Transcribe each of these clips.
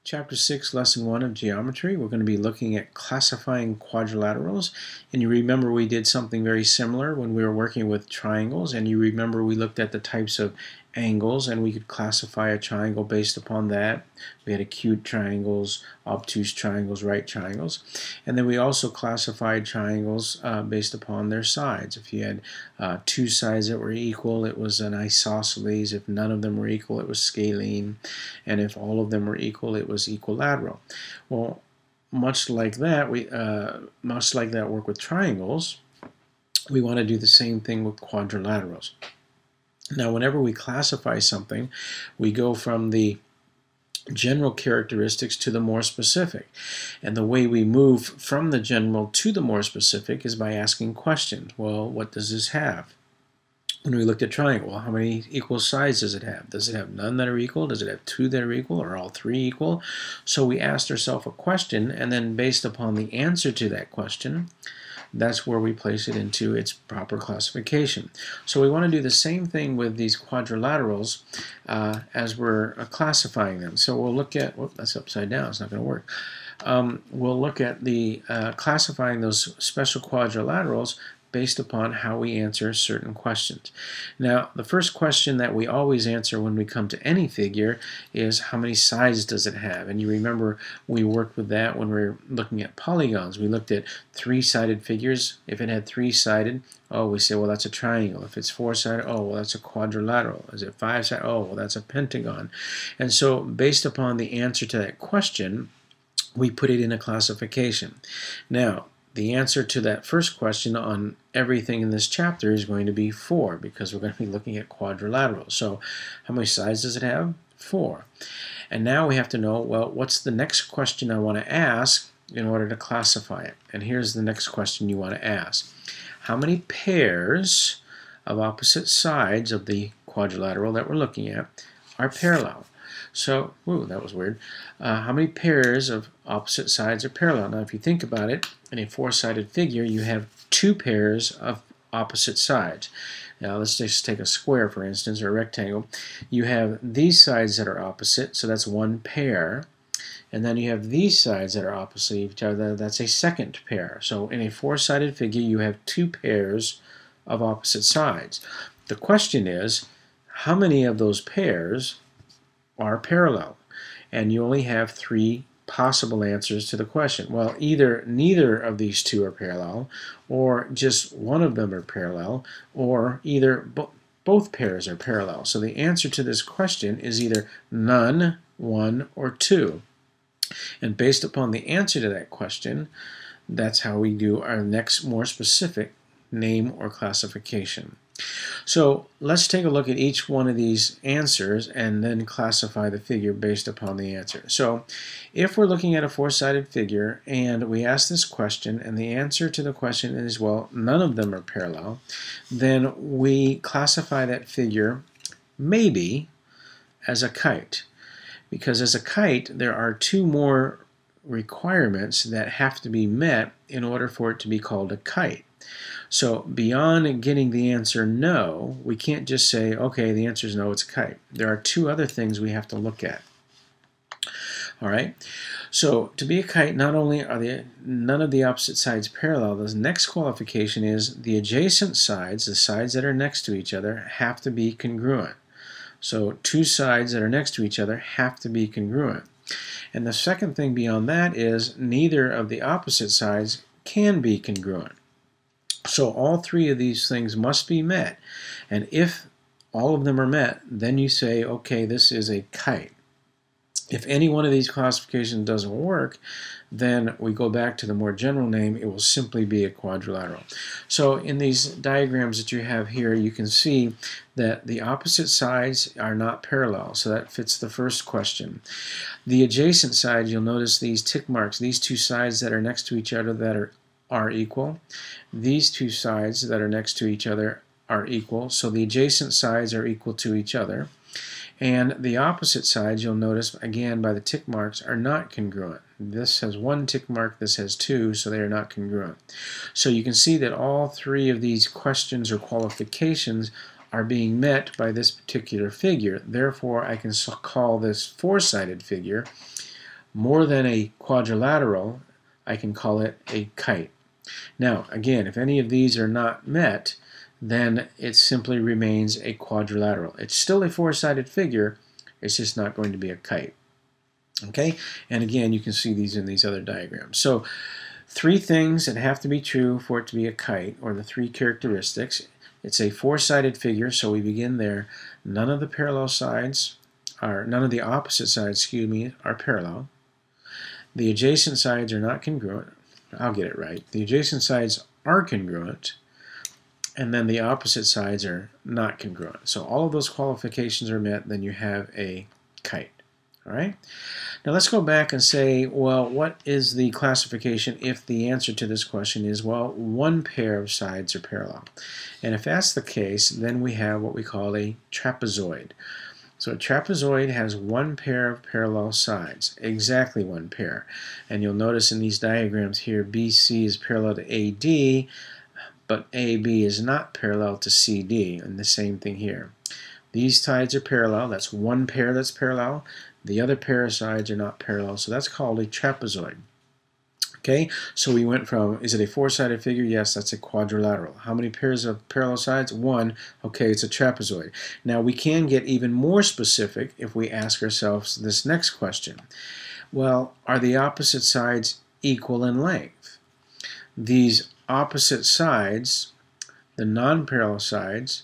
Chapter 6, Lesson 1 of Geometry. We're going to be looking at classifying quadrilaterals. And you remember we did something very similar when we were working with triangles. And you remember we looked at the types of angles and we could classify a triangle based upon that. We had acute triangles, obtuse triangles, right triangles. And then we also classified triangles based upon their sides. If you had two sides that were equal, it was an isosceles. If none of them were equal, it was scalene. And if all of them were equal, it was equilateral. Well, much like that work with triangles, we want to do the same thing with quadrilaterals. Now, whenever we classify something, we go from the general characteristics to the more specific. And the way we move from the general to the more specific is by asking questions. Well, what does this have? When we looked at triangle, well, how many equal sides does it have? Does it have none that are equal? Does it have two that are equal, or all three equal? So we asked ourselves a question, and then based upon the answer to that question, that's where we place it into its proper classification. So we want to do the same thing with these quadrilaterals as we're classifying them. So we'll look at, whoop, that's upside down, it's not going to work. We'll look at the classifying those special quadrilaterals based upon how we answer certain questions. Now, the first question that we always answer when we come to any figure is how many sides does it have? And you remember we worked with that when we were looking at polygons. We looked at three-sided figures. If it had three-sided, oh, we say, well, that's a triangle. If it's four-sided, oh, well, that's a quadrilateral. Is it five-sided? Oh, well, that's a pentagon. And so based upon the answer to that question, we put it in a classification. Now, the answer to that first question on everything in this chapter is going to be 4, because we're going to be looking at quadrilaterals. So how many sides does it have? 4. And now we have to know, well, what's the next question I want to ask in order to classify it? And here's the next question you want to ask. How many pairs of opposite sides of the quadrilateral that we're looking at are parallel? So, ooh, that was weird. How many pairs of opposite sides are parallel? Now, if you think about it, in a four-sided figure, you have two pairs of opposite sides. Now, let's just take a square, for instance, or a rectangle. You have these sides that are opposite, so that's one pair. And then you have these sides that are opposite each other, that's a second pair. So in a four-sided figure, you have two pairs of opposite sides. The question is, how many of those pairs are parallel? And you only have 3 possible answers to the question. Well, either neither of these two are parallel, or just one of them are parallel, or either both pairs are parallel. So the answer to this question is either none, 1, or 2. And based upon the answer to that question, that's how we do our next more specific name or classification. So let's take a look at each one of these answers and then classify the figure based upon the answer. So if we're looking at a four-sided figure and we ask this question and the answer to the question is, well, none of them are parallel, then we classify that figure maybe as a kite. Because as a kite, there are 2 more requirements that have to be met in order for it to be called a kite. So beyond getting the answer no, we can't just say, okay, the answer is no, it's a kite. There are 2 other things we have to look at. All right. So to be a kite, not only are none of the opposite sides parallel, the next qualification is the adjacent sides, the sides that are next to each other, have to be congruent. So 2 sides that are next to each other have to be congruent. And the second thing beyond that is neither of the opposite sides can be congruent. So all 3 of these things must be met. And if all of them are met, then you say, okay, this is a kite. If any one of these classifications doesn't work, then we go back to the more general name. It will simply be a quadrilateral. So in these diagrams that you have here, you can see that the opposite sides are not parallel. So that fits the first question. The adjacent sides, you'll notice these tick marks, these 2 sides that are next to each other that are equal. These 2 sides that are next to each other are equal. So the adjacent sides are equal to each other. And the opposite sides, you'll notice, again, by the tick marks, are not congruent. This has 1 tick mark, this has 2, so they are not congruent. So you can see that all 3 of these questions or qualifications are being met by this particular figure. Therefore, I can call this four-sided figure more than a quadrilateral, I can call it a kite. Now, again, if any of these are not met, then it simply remains a quadrilateral. It's still a four-sided figure, it's just not going to be a kite. Okay, and again, you can see these in these other diagrams. So, three things that have to be true for it to be a kite, or the three characteristics. It's a four-sided figure, so we begin there. None of the opposite sides, are parallel. The adjacent sides are not congruent. I'll get it right. The adjacent sides are congruent, and then the opposite sides are not congruent. So all of those qualifications are met, then you have a kite. All right? Now let's go back and say, well, what is the classification if the answer to this question is, well, one pair of sides are parallel? And if that's the case, then we have what we call a trapezoid. So a trapezoid has one pair of parallel sides, exactly one pair. And you'll notice in these diagrams here, BC is parallel to AD, but AB is not parallel to CD, and the same thing here. These sides are parallel, that's one pair that's parallel. The other pair of sides are not parallel, so that's called a trapezoid. Okay, so we went from, is it a four-sided figure? Yes, that's a quadrilateral. How many pairs of parallel sides? One. Okay, it's a trapezoid. Now, we can get even more specific if we ask ourselves this next question. Well, are the opposite sides equal in length? These opposite sides, the non-parallel sides,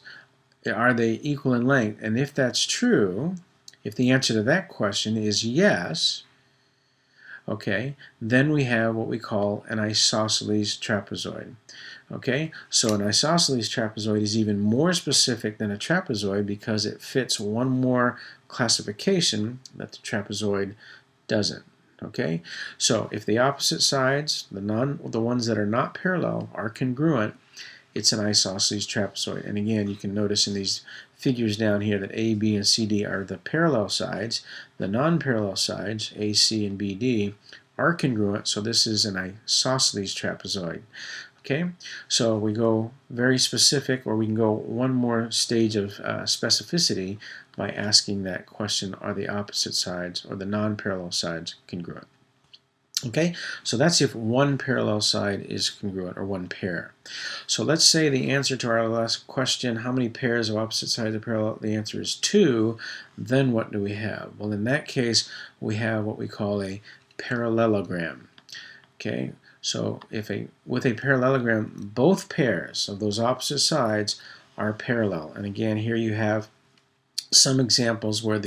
are they equal in length? And if that's true, if the answer to that question is yes, okay, then we have what we call an isosceles trapezoid. Okay, so an isosceles trapezoid is even more specific than a trapezoid because it fits one more classification that the trapezoid doesn't. Okay, so if the opposite sides, the ones that are not parallel, are congruent, it's an isosceles trapezoid. And again, you can notice in these figures down here that A, B, and CD are the parallel sides. The non-parallel sides, AC and BD, are congruent, so this is an isosceles trapezoid. Okay, so we go very specific, or we can go one more stage of specificity by asking that question, are the opposite sides or the non-parallel sides congruent? Okay, so that's if one parallel side is congruent, or one pair. So let's say the answer to our last question, how many pairs of opposite sides are parallel? The answer is 2. Then what do we have? Well, in that case, we have what we call a parallelogram. Okay, so with a parallelogram, both pairs of those opposite sides are parallel. And again, here you have some examples where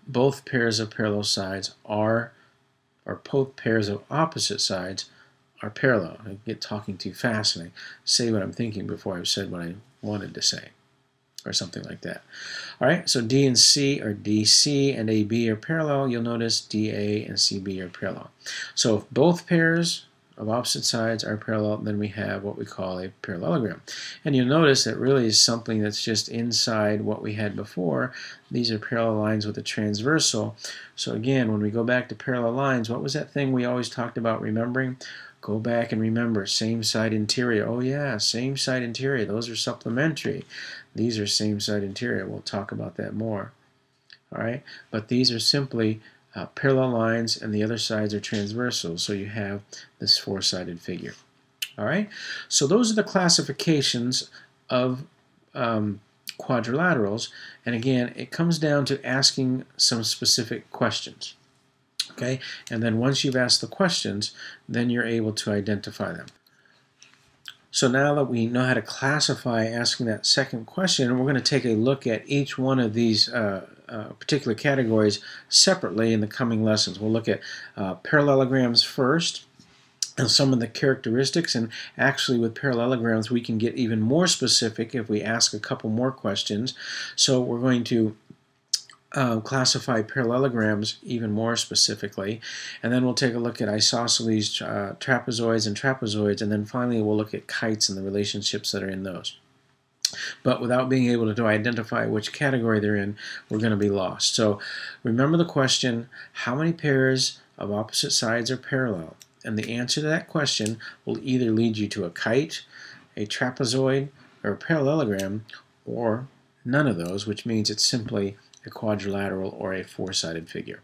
both pairs of parallel sides or both pairs of opposite sides are parallel. I get talking too fast and I say what I'm thinking before I've said what I wanted to say, or something like that. All right, so D and C, or DC and AB are parallel. You'll notice DA and CB are parallel. So if both pairs of opposite sides are parallel, then we have what we call a parallelogram. And you'll notice that really is something that's just inside what we had before. These are parallel lines with a transversal. So again, when we go back to parallel lines, what was that thing we always talked about remembering? Go back and remember, same side interior. Oh yeah, same side interior. Those are supplementary. These are same side interior. We'll talk about that more. All right, but these are simply parallel lines, and the other sides are transversal, so you have this four-sided figure. All right, so those are the classifications of quadrilaterals, and again, it comes down to asking some specific questions. Okay, and then once you've asked the questions, then you're able to identify them. So now that we know how to classify asking that second question, we're going to take a look at each one of these particular categories separately in the coming lessons. We'll look at parallelograms first, and some of the characteristics, and actually with parallelograms we can get even more specific if we ask a couple more questions. So we're going to classify parallelograms even more specifically, and then we'll take a look at isosceles, trapezoids, and trapezoids, and then finally we'll look at kites and the relationships that are in those. But without being able to identify which category they're in, we're going to be lost. So remember the question, how many pairs of opposite sides are parallel? And the answer to that question will either lead you to a kite, a trapezoid, or a parallelogram, or none of those, which means it's simply a quadrilateral or a four-sided figure.